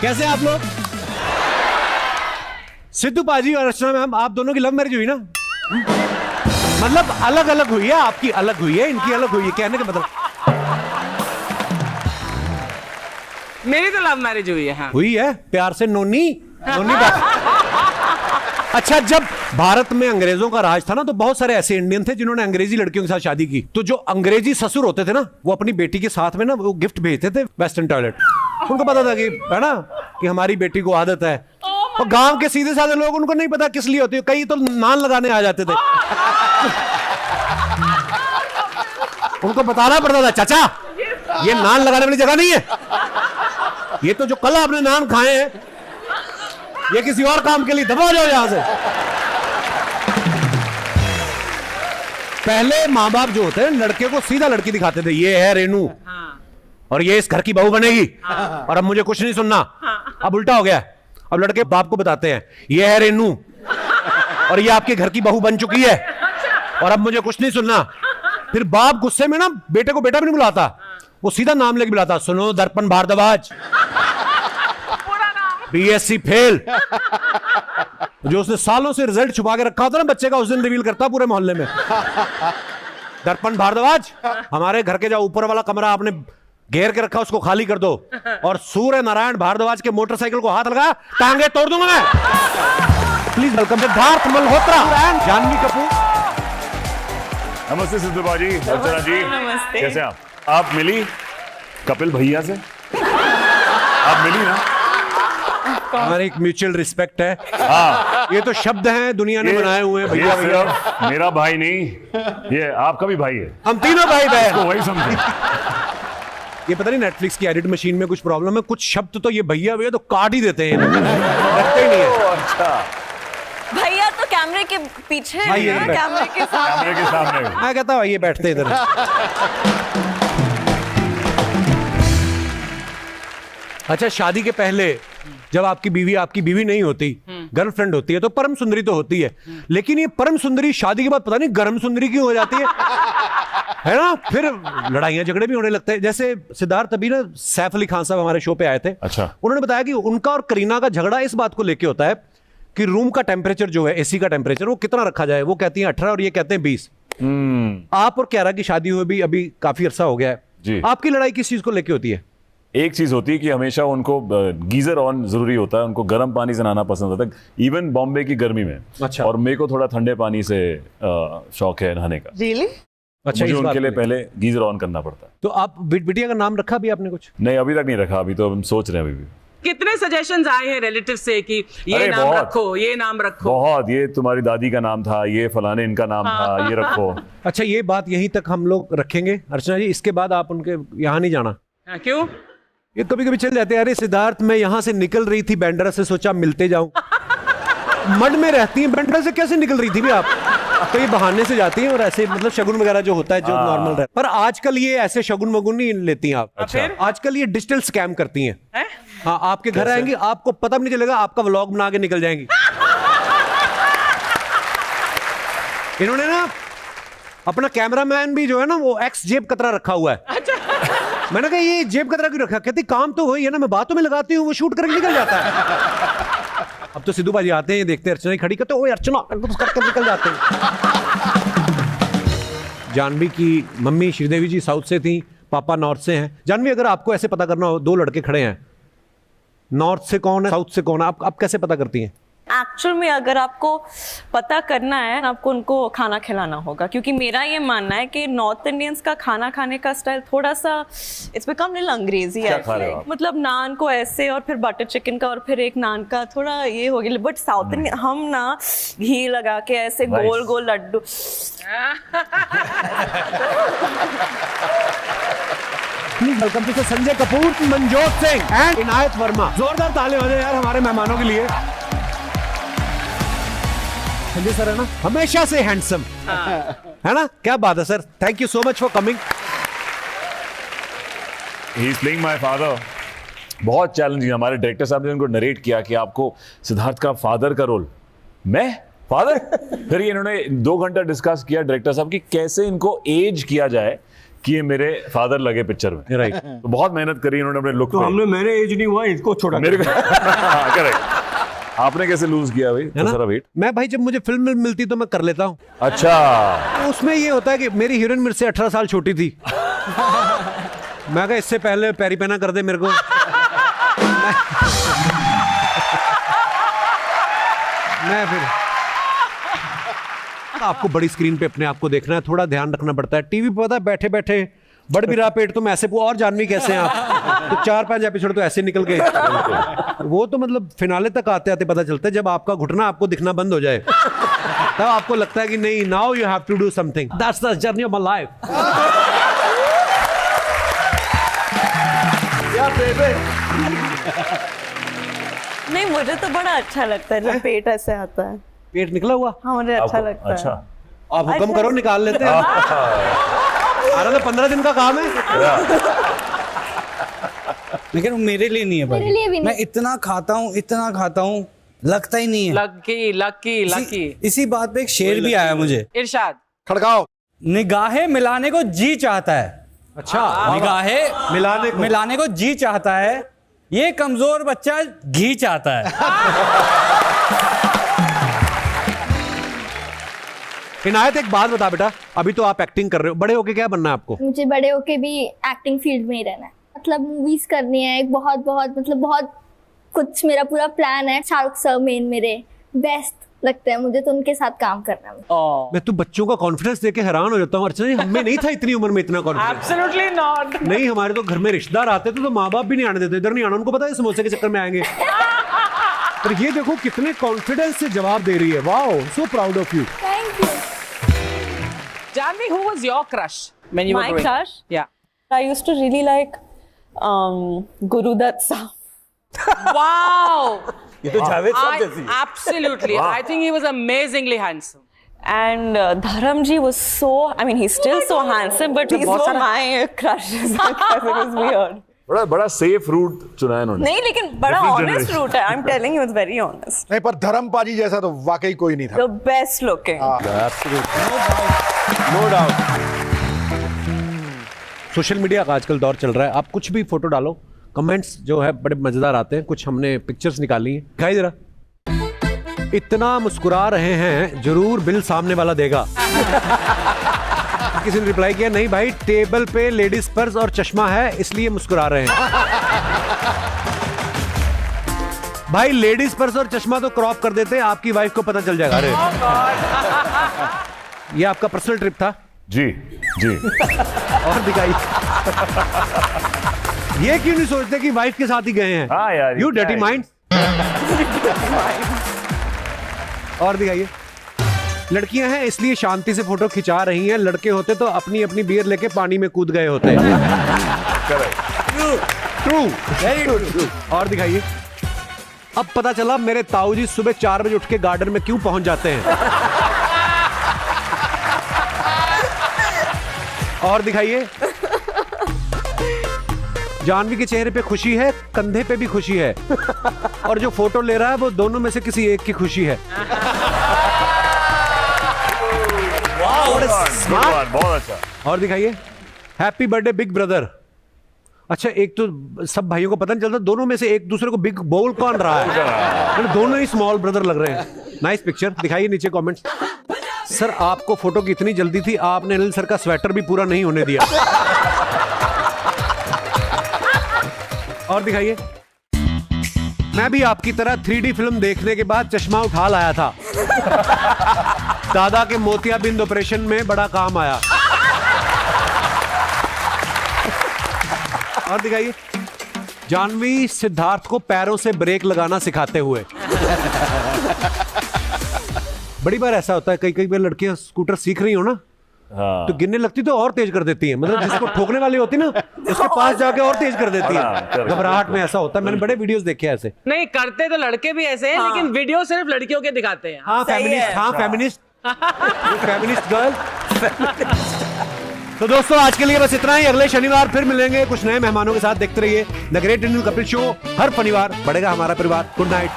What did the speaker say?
कैसे आप लोग? सिद्धू पाजी और अर्चना मैम, आप दोनों की लव मैरिज हुई ना? मतलब अलग अलग हुई है, आपकी अलग हुई है, इनकी अलग हुई है, कहने का मतलब। मेरी तो लव मैरिज हुई है। हाँ। हुई है प्यार से, नोनी नोनी बात। अच्छा, जब भारत में अंग्रेजों का राज था ना, तो बहुत सारे ऐसे इंडियन थे जिन्होंने अंग्रेजी लड़कियों के साथ शादी की। तो जो अंग्रेजी ससुर होते थे ना, वो अपनी बेटी के साथ में ना वो गिफ्ट भेजते थे, वेस्टर्न टॉयलेट। उनको पता था कि है ना कि हमारी बेटी को आदत है। और गांव के सीधे साधे लोग, उनको नहीं पता किस लिए होती है, कई तो नान लगाने आ जाते थे। उनको बताना पड़ता था, चाचा ये नान लगाने वाली जगह नहीं है, ये तो जो कल आपने नान खाए हैं ये किसी और काम के लिए, दबा जाओ यहां से। पहले माँ बाप जो होते हैं लड़के को सीधा लड़की दिखाते थे, ये है रेनू और ये इस घर की बहू बनेगी और अब मुझे कुछ नहीं सुनना। अब उल्टा हो गया, अब लड़के बाप को बताते हैं ये है रेनू और ये आपके घर की बहू बन चुकी है और अब मुझे कुछ नहीं सुनना। फिर बाप गुस्से में ना बेटे को बेटा भी नहीं बुलाता, वो सीधा नाम लेके बुलाता, सुनो दर्पण भारद्वाज, बीएससी फेल। जो उसने सालों से रिजल्ट छुपा के रखा होता ना बच्चे का, उस दिन रिवील करता पूरे मोहल्ले में। दर्पण भारद्वाज, हमारे घर के जो ऊपर वाला कमरा आपने घेर के रखा उसको खाली कर दो और सूर्य नारायण भारद्वाज के मोटरसाइकिल को हाथ लगा, टांगे तोड़ दूंगा मैं। Please welcome Siddharth Malhotra, Janhvi Kapoor. नमस्ते सिद्धू बाजी, अर्चना जी, नमस्ते। कैसे आप मिली कपिल भैया से? आप मिली ना? हमारे एक म्यूचुअल रिस्पेक्ट है। हाँ, ये तो शब्द हैं दुनिया ने बनाए हुए हैं भैया भैया। सिर्फ मेरा भाई नहीं, ये आपका भी भाई है। हम तीनों भाई बहन। तो वही समझे। ये पता नहीं नेटफ्लिक्स की एडिट मशीन में कुछ प्रॉब्लम है, कुछ शब्द तो ये भैया भैया तो काट ही देते हैं, रखते ही नहीं है। अच्छा, भैया तो कैमरे के पीछे है भाई ना, कैमरे के सामने। कैमरे के सामने। मैं कहता हूँ ये बैठते इधर। अच्छा, शादी के पहले जब आपकी बीवी नहीं होती, गर्लफ्रेंड होती है, तो परम सुंदरी तो होती है, लेकिन ये परम सुंदरी शादी के बाद पता नहीं गर्म सुंदरी क्यों हो जाती है ना? फिर लड़ाइयां झगड़े भी होने लगते हैं। जैसे सिद्धार्थ अभी ना सैफ अली खान साहब हमारे शो पे आए थे। अच्छा। उन्होंने बताया कि उनका और करीना का झगड़ा इस बात को लेके होता है कि रूम का टेम्परेचर जो है, एसी का टेम्परेचर, वो कितना रखा जाए। वो कहती है 18 और ये कहते हैं 20। आप और क्यारा की शादी हुई भी अभी काफी अरसा हो गया जी। है, आपकी लड़ाई किस चीज को लेके होती है? एक चीज होती है कि हमेशा उनको गीजर ऑन जरूरी होता है, उनको गर्म पानी से नहाना पसंद होता है, इवन बॉम्बे की गर्मी में। अच्छा। और मेरे को थोड़ा ठंडे पानी से शौक है नहाने का। Really? अच्छा, मुझे इस बात उनके लिए को पहले गीजर ऑन करना पड़ता है। तो आप बिटिया का नाम रखा भी आपने कुछ? नहीं, अभी तक नहीं रखा, अभी तो हम सोच रहे हैं। अभी भी कितने सजेशंस आए हैं रिलेटिव से कि ये अरे नाम बहुत। रखो, ये नाम रखो। बहुत, ये तुम्हारी दादी का नाम था, ये फलाने इनका नाम था, ये रखो। अच्छा, ये बात यहीं तक हम लोग रखेंगे अर्चना जी, इसके बाद आप उनके यहाँ नहीं जाना? हाँ, क्यों? ये कभी कभी चल जाते हैं, अरे सिद्धार्थ मैं यहाँ से निकल रही थी बैंड्रा से, सोचा मिलते जाऊं। मड में रहती हैं, बैंड्रा से कैसे निकल रही थी भी आप? तो ये बहाने से जाती हैं और ऐसे मतलब शगुन वगैरह जो होता है जो नॉर्मल रहता है। पर आजकल ये ऐसे शगुन वगुन नहीं लेती हैं आप। अच्छा। आजकल ये डिजिटल स्कैम करती हैं। है? हाँ, आपके घर आएंगी, आपको पता भी नहीं चलेगा, आपका व्लॉग बना के निकल जाएंगी। इन्होंने ना अपना कैमरामैन भी जो है ना वो एक्स जेब कतरा रखा हुआ है। मैंने कहा ये जेब कतरा क्यों रखा? कहती काम तो वही है ना, मैं बातों में लगाती हूँ, वो शूट करके निकल जाता है। अब तो सिद्धू बाजी आते हैं, देखते हैं अर्चना खड़ी करते, ओए अर्चना करके निकल जाते हैं। जानवी की मम्मी श्रीदेवी जी साउथ से थी, पापा नॉर्थ से हैं। जानवी, अगर आपको ऐसे पता करना हो, दो लड़के खड़े हैं, नॉर्थ से कौन है, साउथ से कौन है, आप कैसे पता करती हैं? एक्चुअल में अगर आपको पता करना है, आपको उनको खाना खिलाना होगा, क्योंकि मेरा ये मानना है कि नॉर्थ इंडियंस का खाना खाने का स्टाइल थोड़ा सा इट्स बिकम लिटिल अंग्रेजी है। मतलब नान को ऐसे और फिर बटर चिकन का और फिर एक नान का थोड़ा ये हो गया। बट साउथ इंडियन हम ना घी लगा के ऐसे गोल गोल लड्डू। Welcome to Sanjay Kapoor, Manjot Singh and Inayat Verma. जोरदार ताली हो जाए यार हमारे मेहमानों के लिए। संजय सर है ना हमेशा से हैंडसम, है ना? क्या बात है sir, thank you so much for coming. He is playing my father. बहुत चैलेंजिंग। हमारे डायरेक्टर साहब ने उनको नरेट किया कि आपको सिद्धार्थ का फादर का रोल। मैं फादर? फिर इन्होंने 2 घंटा डिस्कस किया डायरेक्टर साहब की कैसे इनको एज किया जाए कि ये मेरे फादर लगे पिक्चर में। राइट। तो बहुत मेहनत करी इन्होंने अपने लुक तो हमने मेरे एज नहीं हुआ, इसको छोटा मेरे को करेक्ट। आपने कैसे लूज किया भाई तो सारा वेट? मैं भाई जब मुझे फिल्म मिलती तो मैं कर लेता हूँ। अच्छा। तो उसमें ये होता है कि मेरी हीरोइन मेरे से 18 साल छोटी थी। मैं कहा इससे पहले पैरी पहना कर दे मेरे को। मैं फिर आपको बड़ी स्क्रीन पे अपने आप को देखना है, थोड़ा ध्यान रखना पड़ता है। टीवी पे पता है बैठे बैठे बढ़ भी रहा पेट तो मैं ऐसे और जानवी कैसे हैं आप, तो 4-5 एपिसोड तो ऐसे निकल गए। वो तो मतलब फिनाले तक आते आते पता चलता है, जब आपका घुटना आपको दिखना बंद हो जाए तब आपको लगता है कि नहीं, now you have to do something, that's the journey of my life. नहीं, मुझे तो बड़ा अच्छा लगता है जब पेट ऐसे आता है। पेट निकला हुआ? हाँ, मुझे अच्छा लगता है। अच्छा, आप हुक्म करो, निकाल लेते हैं। अरे तो 15 दिन का काम है। लेकिन मेरे लिए नहीं है भाई। मेरे लिए भी नहीं। मैं इतना खाता हूँ लगता ही नहीं है। Lucky lucky lucky. इसी बात पे एक शेर भी आया मुझे। इरशाद। खड़काओ। निगाहें मिलाने को जी चाहता है। अच्छा, निगाहें मिलाने को जी चाहता है, ये कमजोर बच्चा घी चाहता है। इनायत एक बात बता बेटा, अभी तो आप एक्टिंग कर रहे हो, बड़े होके क्या बनना है आपको? मुझे बड़े होके भी एक्टिंग फील्ड में ही रहना है, मतलब मूवीज करनी है। एक बहुत बहुत कुछ मेरा पूरा प्लान है। शाहरुख सर मेन मेरे बेस्ट लगते हैं मुझे, तो उनके साथ काम करना है। मैं तो बच्चों का कॉन्फिडेंस देख के हैरान हो जाता हूँ। अर्चना, हमें नहीं था इतनी उम्र में इतना कॉन्फिडेंस। Absolutely not. नहीं, हमारे तो घर में रिश्तेदार आते थे तो माँ बाप भी नहीं आने देते, इधर नहीं आना, उनको पता है समोसे के चक्कर में आएंगे। पर ये देखो कितने कॉन्फिडेंस से जवाब दे रही है। Wow, so proud of you. Thank you. Janvi, who was your crush when you were My growing up? crush? Yeah. I used to really like Guru Dutt Saab. Wow. ये तो जावेद साहब जैसी। Absolutely. I think he was amazingly handsome. And Dharamji was so, I mean, he's still so handsome, but he's so my crush. It was weird. बड़ा safe root चुना है इन्होंने। नहीं, लेकिन बड़ा Different honest generation. route है. I'm telling you, it's very honest. नहीं, पर धर्मपाजी जैसा तो वाकई कोई नहीं था। The best looking. No doubt. Social media का आजकल दौर चल रहा है, आप कुछ भी फोटो डालो, कमेंट्स जो है बड़े मजेदार आते हैं। कुछ हमने पिक्चर्स निकाली हैं, दिखाई जरा। इतना मुस्कुरा रहे हैं, जरूर बिल सामने वाला देगा। किसी ने रिप्लाई किया, नहीं भाई, टेबल पे लेडीज पर्स और चश्मा है इसलिए मुस्कुरा रहे हैं। भाई लेडीज पर्स और चश्मा तो क्रॉप कर देते हैं, आपकी वाइफ को पता चल जाएगा। अरे ये आपका पर्सनल ट्रिप था? जी जी। और दिखाइए। ये क्यों नहीं सोचते कि वाइफ के साथ ही गए हैं? हाँ यार, यू डर्टी माइंड। और दिखाइए। लड़कियां हैं इसलिए शांति से फोटो खिंचा रही हैं, लड़के होते तो अपनी अपनी बियर लेके पानी में कूद गए होते। True, very true. और दिखाइए। अब पता चला मेरे ताऊ जी सुबह 4 बजे उठ के गार्डन में क्यों पहुंच जाते हैं। और दिखाइए। जानवी के चेहरे पे खुशी है, कंधे पे भी खुशी है, और जो फोटो ले रहा है वो दोनों में से किसी एक की खुशी है। बहुत अच्छा। और दिखाइए। Happy birthday big brother. अच्छा, एक तो सब भाइयों को पता नहीं चलता दोनों में से एक दूसरे को बिग बोल कौन रहा है, दोनों ही स्मॉल ब्रदर लग रहे हैं। Nice picture. दिखाइए नीचे कमेंट्स। सर आपको फोटो की इतनी जल्दी थी, आपने अनिल सर का स्वेटर भी पूरा नहीं होने दिया। और दिखाइए। मैं भी आपकी तरह 3D फिल्म देखने के बाद चश्मा उठा लाया था। दादा के मोतियाबिंद ऑपरेशन में बड़ा काम आया। और दिखाइए। जानवी सिद्धार्थ को पैरों से ब्रेक लगाना सिखाते हुए। बड़ी बार ऐसा होता है, कई बार लड़कियां स्कूटर सीख रही हो ना, हाँ। तो गिरने लगती तो और तेज कर देती है, मतलब जिसको ठोकने वाली होती ना उसके पास जाके और तेज कर देती है। घबराहट में ऐसा होता है, मैंने बड़े वीडियोस देखे ऐसे। नहीं करते तो लड़के भी ऐसे हैं, लेकिन वीडियो सिर्फ लड़कियों के दिखाते हैं। हाँ फेमिनिस्ट, हाँ फेमिनिस्ट गर्ल। तो दोस्तों आज के लिए बस इतना ही। अगले शनिवार फिर मिलेंगे कुछ नए मेहमानों के साथ। देखते रहिए the great Indian Kapil show. हर शनिवार बढ़ेगा हमारा परिवार। Good night.